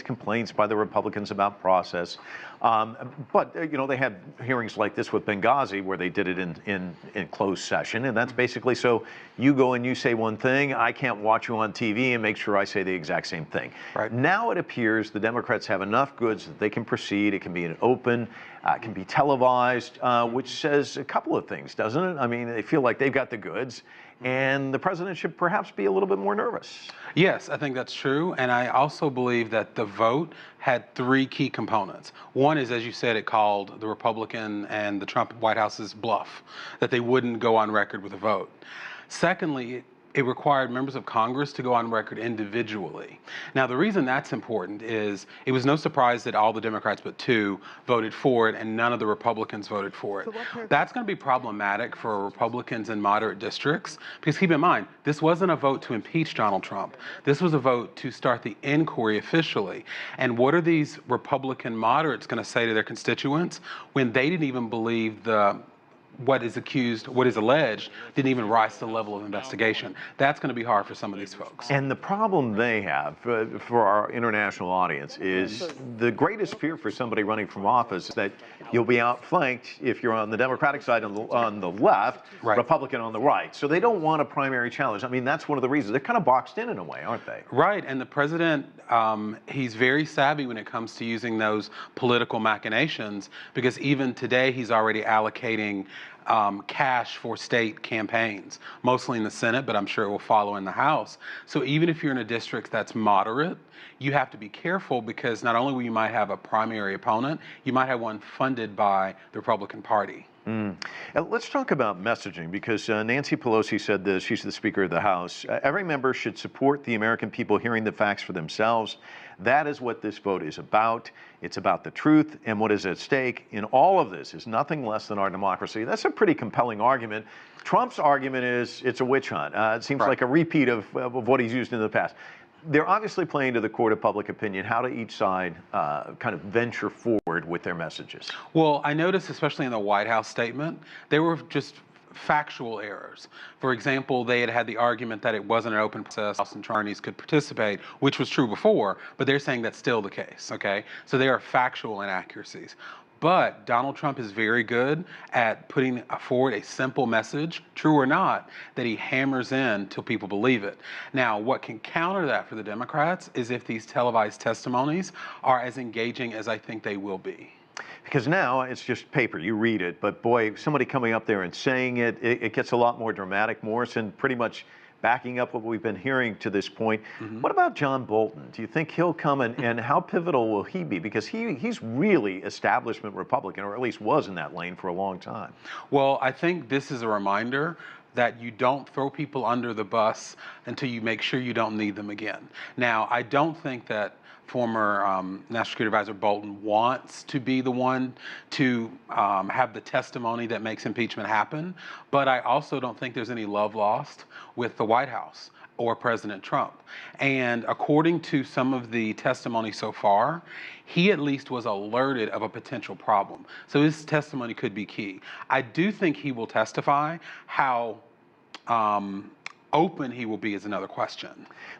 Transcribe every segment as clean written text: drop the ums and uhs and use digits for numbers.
complaints by the Republicans about process. But they had hearings like this with Benghazi where they did it in closed session. And that's basically so you go and you say one thing, I can't watch you on TV and make sure I say the exact same thing. Right. Now it appears the Democrats have enough goods that they can proceed. It can be an open, it can be televised, which says a couple of things, doesn't it? I mean, they feel like they've got the goods. And the president should perhaps be a little bit more nervous. Yes, I think that's true. And I also believe that the vote had three key components. One is, as you said, it called the Republican and the Trump White House's bluff, that they wouldn't go on record with a vote. Secondly, it required members of Congress to go on record individually. Now, the reason that's important is it was no surprise that all the Democrats but two voted for it and none of the Republicans voted for it. That's going to be problematic for Republicans in moderate districts because keep in mind, this wasn't a vote to impeach Donald Trump. This was a vote to start the inquiry officially. And what are these Republican moderates going to say to their constituents when they didn't even believe what is alleged didn't even rise to the level of investigation? That's going to be hard for some of these folks. And the problem they have for our international audience is the greatest fear for somebody running from office is that you'll be outflanked if you're on the Democratic side on the left, right. Republican on the right. So they don't want a primary challenge. I mean, that's one of the reasons. They're kind of boxed in a way, aren't they? Right. And the president, he's very savvy when it comes to using those political machinations because even today he's already allocating cash for state campaigns, mostly in the Senate, but I'm sure it will follow in the House. So even if you're in a district that's moderate, you have to be careful because not only will you might have a primary opponent, you might have one funded by the Republican Party. Let's talk about messaging because Nancy Pelosi said this, she's the Speaker of the House. Every member should support the American people hearing the facts for themselves. That is what this vote is about. It's about the truth, and what is at stake in all of this is nothing less than our democracy. That's a pretty compelling argument. Trump's argument is it's a witch hunt. It seems like a repeat of what he's used in the past. They're obviously playing to the court of public opinion. How do each side kind of venture forward with their messages? Well, I noticed, especially in the White House statement, there were just factual errors. For example, they had the argument that it wasn't an open process and attorneys could participate, which was true before, but they're saying that's still the case, okay? So there are factual inaccuracies. But Donald Trump is very good at putting forward a simple message, true or not, that he hammers in till people believe it. Now, what can counter that for the Democrats is if these televised testimonies are as engaging as I think they will be. Because now it's just paper, you read it, but boy, somebody coming up there and saying it gets a lot more dramatic. Morrison pretty much backing up what we've been hearing to this point. What about John Bolton? Do you think he'll come and how pivotal will he be? Because he's really establishment Republican, or at least was in that lane for a long time. Well, I think this is a reminder that you don't throw people under the bus until you make sure you don't need them again. Now, I don't think that former National Security Advisor Bolton wants to be the one to have the testimony that makes impeachment happen, but I also don't think there's any love lost with the White House or President Trump. And according to some of the testimony so far, he at least was alerted of a potential problem. So his testimony could be key. I do think he will testify. How open he will be is another question.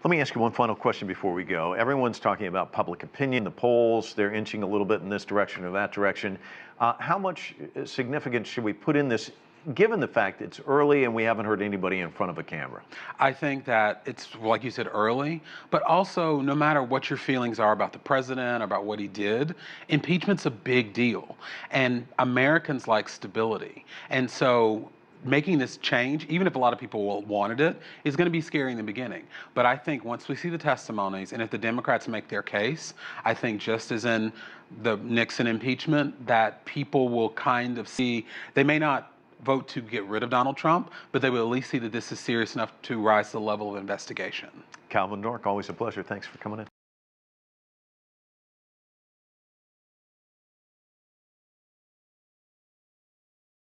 Let me ask you one final question before we go. Everyone's talking about public opinion, the polls, they're inching a little bit in this direction or that direction. How much significance should we put in this, given the fact it's early and we haven't heard anybody in front of a camera? I think that it's, like you said, early, but also no matter what your feelings are about the president, about what he did, impeachment's a big deal. And Americans like stability. And so making this change, even if a lot of people wanted it, is going to be scary in the beginning. But I think once we see the testimonies, and if the Democrats make their case, I think just as in the Nixon impeachment, that people will kind of see, they may not vote to get rid of Donald Trump, but they will at least see that this is serious enough to rise to the level of investigation. Calvin Dork, always a pleasure. Thanks for coming in.